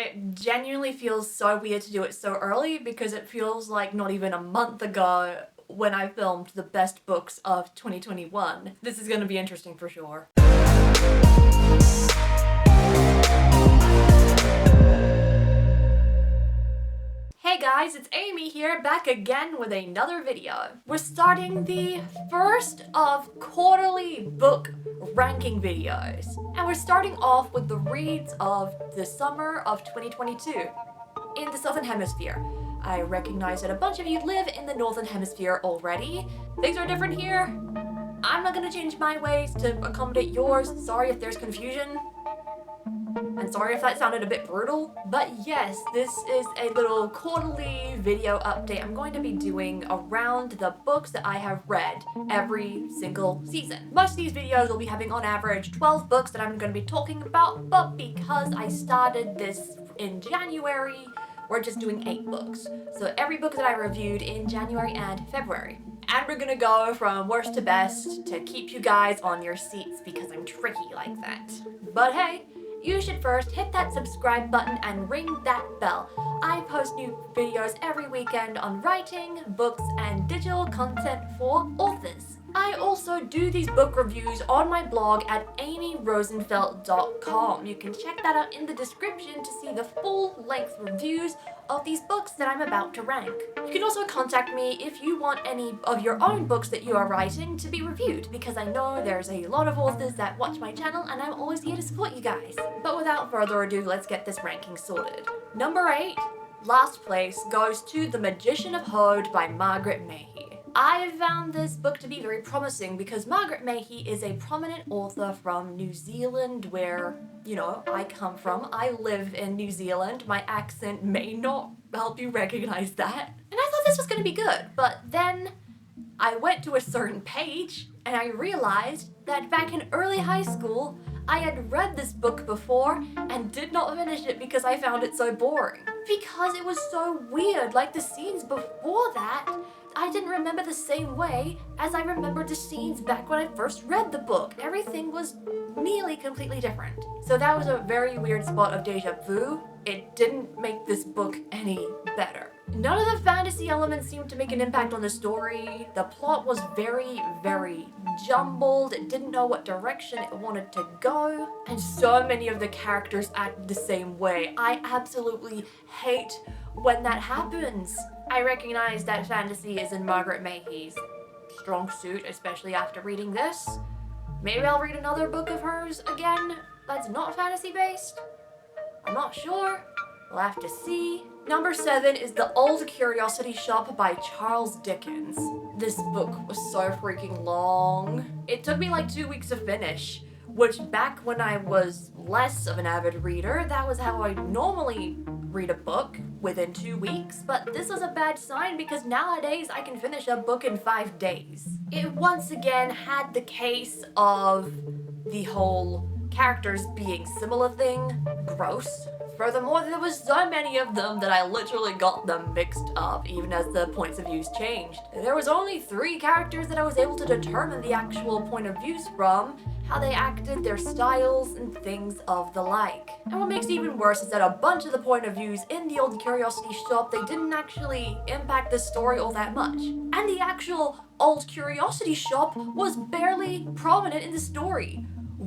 It genuinely feels so weird to do it so early because it feels like not even a month ago when I filmed the best books of 2021. This is gonna be interesting for sure. Hey guys, it's Amy here, back again with another video. We're starting the first of quarterly book ranking videos. And we're starting off with the reads of the summer of 2022 in the Southern Hemisphere. I recognize that a bunch of you live in the Northern Hemisphere already. Things are different here. I'm not gonna change my ways to accommodate yours. Sorry if there's confusion. And sorry if that sounded a bit brutal, but yes, this is a little quarterly video update I'm going to be doing around the books that I have read every single season. Most of these videos will be having on average 12 books that I'm going to be talking about, but because I started this in January, we're just doing 8 books. So every book that I reviewed in January and February. And we're gonna go from worst to best to keep you guys on your seats because I'm tricky like that. But hey, you should first hit that subscribe button and ring that bell. I post new videos every weekend on writing, books, and digital content for authors. I also do these book reviews on my blog at amyrosenfeld.com. You can check that out in the description to see the full-length reviews of these books that I'm about to rank. You can also contact me if you want any of your own books that you are writing to be reviewed, because I know there's a lot of authors that watch my channel and I'm always here to support you guys. But without further ado, let's get this ranking sorted. Number 8, last place, goes to The Magician of Hoad by Margaret Mahy. I found this book to be very promising because Margaret Mahy is a prominent author from New Zealand, where, you know, I come from. I live in New Zealand. My accent may not help you recognize that. And I thought this was gonna be good, but then I went to a certain page and I realized that back in early high school, I had read this book before and did not finish it because I found it so boring. Because it was so weird, like the scenes before that, I didn't remember the same way as I remembered the scenes back when I first read the book. Everything was nearly completely different. So that was a very weird spot of deja vu. It didn't make this book any better. None of the fantasy elements seemed to make an impact on the story. The plot was very, very jumbled. It didn't know what direction it wanted to go. And so many of the characters acted the same way. I absolutely hate when that happens. I recognize that fantasy is in Margaret Mahy's strong suit, especially after reading this. Maybe I'll read another book of hers again that's not fantasy-based. I'm not sure. We'll have to see. Number 7 is The Old Curiosity Shop by Charles Dickens. This book was so freaking long. It took me like 2 weeks to finish, which back when I was less of an avid reader, that was how I normally read a book, within 2 weeks, but this was a bad sign because nowadays I can finish a book in 5 days. It once again had the case of the whole characters being similar thing. Gross. Furthermore, there was so many of them that I literally got them mixed up even as the points of views changed. There was only 3 characters that I was able to determine the actual point of views from, how they acted, their styles, and things of the like. And what makes it even worse is that a bunch of the point of views in the Old Curiosity Shop, they didn't actually impact the story all that much. And the actual Old Curiosity Shop was barely prominent in the story.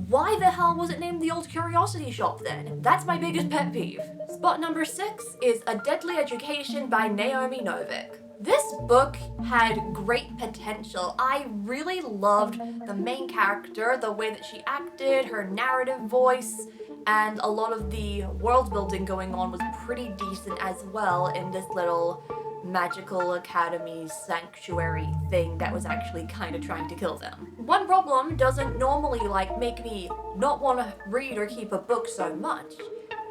Why the hell was it named the Old Curiosity Shop then? That's my biggest pet peeve. Spot number 6 is A Deadly Education by Naomi Novik. This book had great potential. I really loved the main character, the way that she acted, her narrative voice, and a lot of the world building going on was pretty decent as well in this little magical academy sanctuary thing that was actually kind of trying to kill them. One problem doesn't normally make me not want to read or keep a book so much.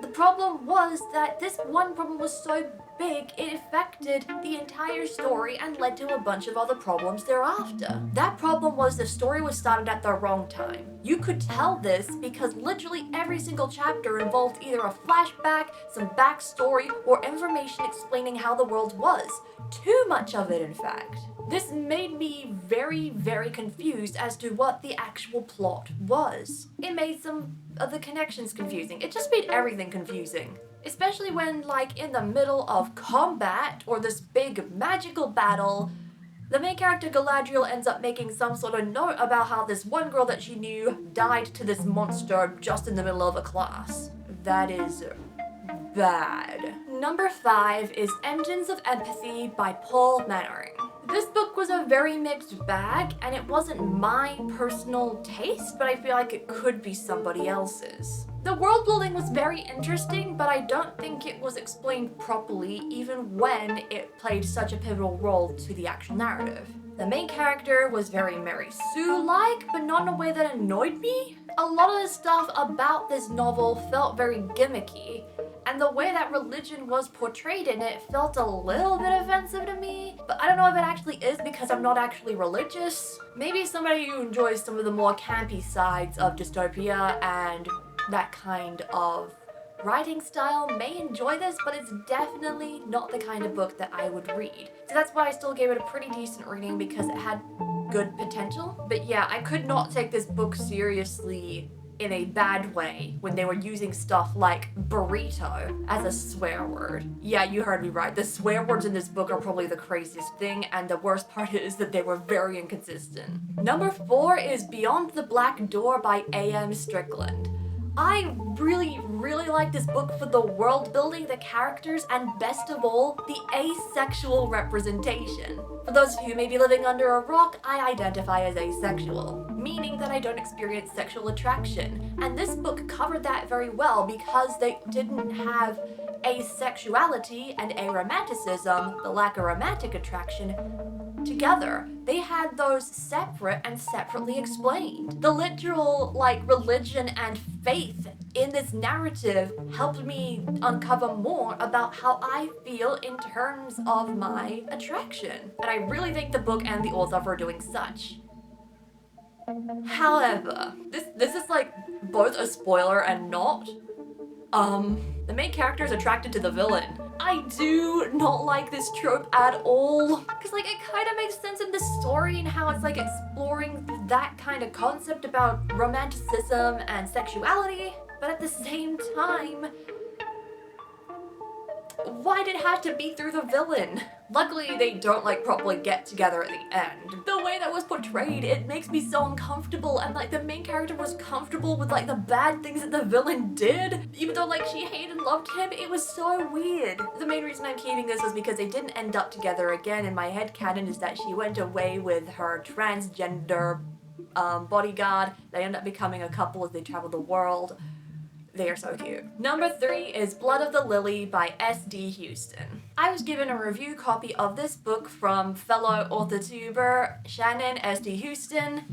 The problem was that this one problem was so big, it affected the entire story and led to a bunch of other problems thereafter. That problem was the story was started at the wrong time. You could tell this because literally every single chapter involved either a flashback, some backstory, or information explaining how the world was. Too much of it, in fact. This made me very, very confused as to what the actual plot was. It made some of the connections confusing. It just made everything confusing. Especially when, like, in the middle of combat or this big magical battle, the main character Galadriel ends up making some sort of note about how this one girl that she knew died to this monster just in the middle of a class. That is bad. Number 5 is Engines of Empathy by Paul Mannering. This book was a very mixed bag, and it wasn't my personal taste, but I feel like it could be somebody else's. The world building was very interesting, but I don't think it was explained properly, even when it played such a pivotal role to the actual narrative. The main character was very Mary Sue-like, but not in a way that annoyed me. A lot of the stuff about this novel felt very gimmicky, and the way that religion was portrayed in it felt a little bit offensive to me, but I don't know if it actually is because I'm not actually religious. Maybe somebody who enjoys some of the more campy sides of dystopia and that kind of writing style may enjoy this, but it's definitely not the kind of book that I would read. So that's why I still gave it a pretty decent rating, because it had good potential. But yeah, I could not take this book seriously in a bad way when they were using stuff like burrito as a swear word. Yeah, you heard me right. The swear words in this book are probably the craziest thing, and the worst part is that they were very inconsistent. Number 4 is Beyond the Black Door by A.M. Strickland. I really like this book for the world building, the characters, and best of all, the asexual representation. For those of you who may be living under a rock, I identify as asexual, meaning that I don't experience sexual attraction. And this book covered that very well because they didn't have asexuality and aromanticism, the lack of romantic attraction, together. They had those separate and separately explained. The literal, like, religion and faith in this narrative helped me uncover more about how I feel in terms of my attraction. And I really think the book and the author are doing such. However, this is like both a spoiler and not. The main character is attracted to the villain. I do not like this trope at all. Because, like, it kind of makes sense in the story and how it's, like, exploring that kind of concept about romanticism and sexuality. But at the same time, why did it have to be through the villain? Luckily, they don't, like, properly get together at the end. The way that was portrayed, it makes me so uncomfortable, and, like, the main character was comfortable with, like, the bad things that the villain did, even though, like, she hated and loved him. It was so weird. The main reason I'm keeping this was because they didn't end up together again. In my headcanon is that she went away with her transgender bodyguard. They end up becoming a couple as they travel the world. They are so cute. Number 3 is Blood of the Lily by S.D. Houston. I was given a review copy of this book from fellow author-tuber Shannon S.D. Houston,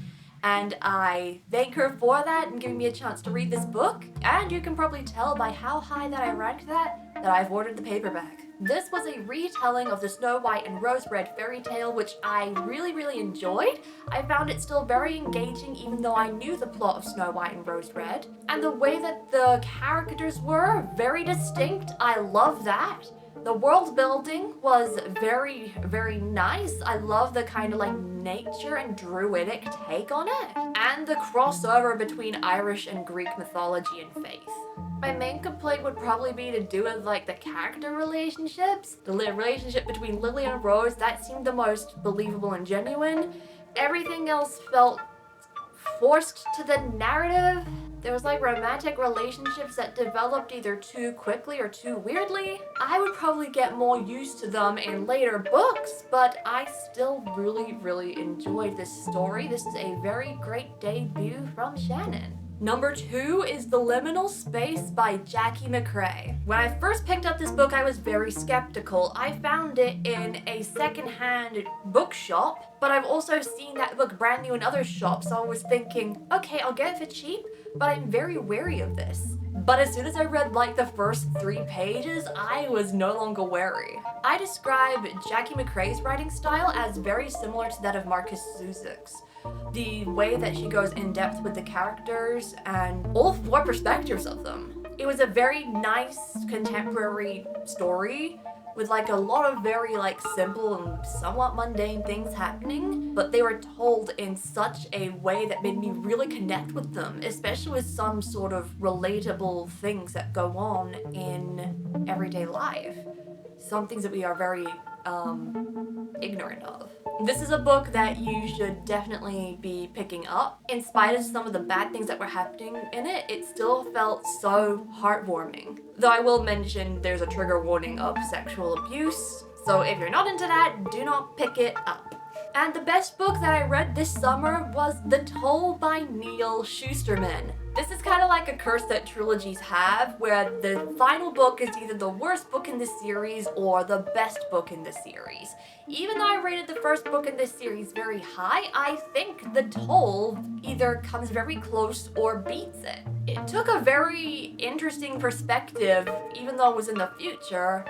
and I thank her for that and giving me a chance to read this book. And you can probably tell by how high that I ranked that I've ordered the paperback. This was a retelling of the Snow White and Rose Red fairy tale, which I really enjoyed. I found it still very engaging, even though I knew the plot of Snow White and Rose Red. And the way that the characters were very distinct, I love that. The world building was very nice. I love the kind of like nature and druidic take on it. And the crossover between Irish and Greek mythology and faith. My main complaint would probably be to do with like the character relationships. The relationship between Lily and Rose, that seemed the most believable and genuine. Everything else felt forced to the narrative. There was like romantic relationships that developed either too quickly or too weirdly. I would probably get more used to them in later books, but I still really enjoyed this story. This is a very great debut from Shannon. Number 2 is The Liminal Space by Jackie McCrae. When I first picked up this book, I was very skeptical. I found it in a secondhand bookshop, but I've also seen that book brand new in other shops, so I was thinking, okay, I'll get it for cheap, but I'm very wary of this. But as soon as I read like the first 3 pages, I was no longer wary. I describe Jackie McCrae's writing style as very similar to that of Marcus Zuzik's. The way that she goes in depth with the characters and all 4 perspectives of them. It was a very nice contemporary story with like a lot of very like simple and somewhat mundane things happening, but they were told in such a way that made me really connect with them, especially with some sort of relatable things that go on in everyday life. Some things that we are very ignorant of. This is a book that you should definitely be picking up. In spite of some of the bad things that were happening in it, it still felt so heartwarming. Though I will mention there's a trigger warning of sexual abuse, so if you're not into that, do not pick it up. And the best book that I read this summer was The Toll by Neal Shusterman. This is kind of like a curse that trilogies have, where the final book is either the worst book in the series or the best book in the series. Even though I rated the first book in this series very high, I think The Toll either comes very close or beats it. It took a very interesting perspective, even though it was in the future,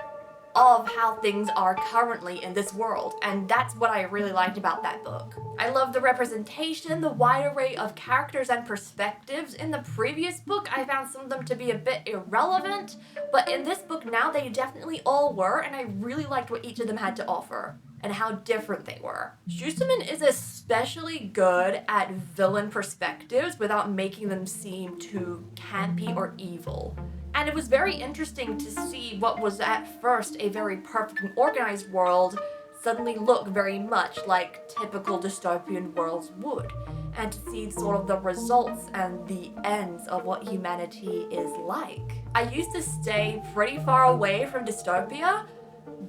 of how things are currently in this world, and that's what I really liked about that book. I love the representation, the wide array of characters and perspectives. In the previous book, I found some of them to be a bit irrelevant, but in this book now they definitely all were, and I really liked what each of them had to offer and how different they were. Shusterman is especially good at villain perspectives without making them seem too campy or evil. And it was very interesting to see what was at first a very perfect and organized world suddenly look very much like typical dystopian worlds would, and to see sort of the results and the ends of what humanity is like. I used to stay pretty far away from dystopia,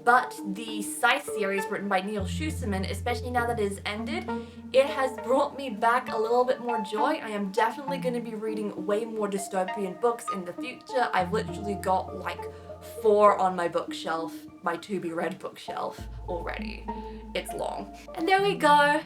but the Scythe series written by Neal Shusterman, especially now that it has ended, it has brought me back a little bit more joy. I am definitely going to be reading way more dystopian books in the future. I've literally got like 4 on my bookshelf, my to-be-read bookshelf already. It's long. And there we go.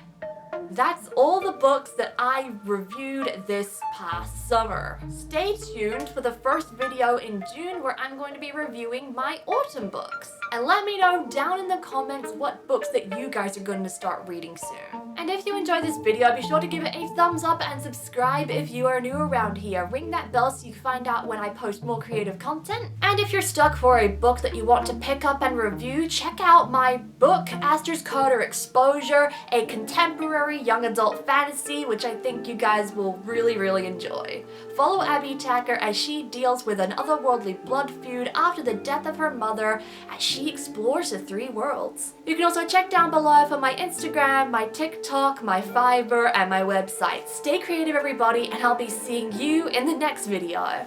That's all the books that I reviewed this past summer. Stay tuned for the first video in June where I'm going to be reviewing my autumn books. And let me know down in the comments what books that you guys are going to start reading soon. And if you enjoyed this video, be sure to give it a thumbs up and subscribe if you are new around here. Ring that bell so you can find out when I post more creative content. And if you're stuck for a book that you want to pick up and review, check out my book, ASTER'S CODA Exposure, a contemporary young adult fantasy, which I think you guys will really enjoy. Follow Abby Tacker as she deals with an otherworldly blood feud after the death of her mother as she explores the 3 worlds. You can also check down below for my Instagram, my TikTok, my Fiverr, and my website. Stay creative everybody, and I'll be seeing you in the next video.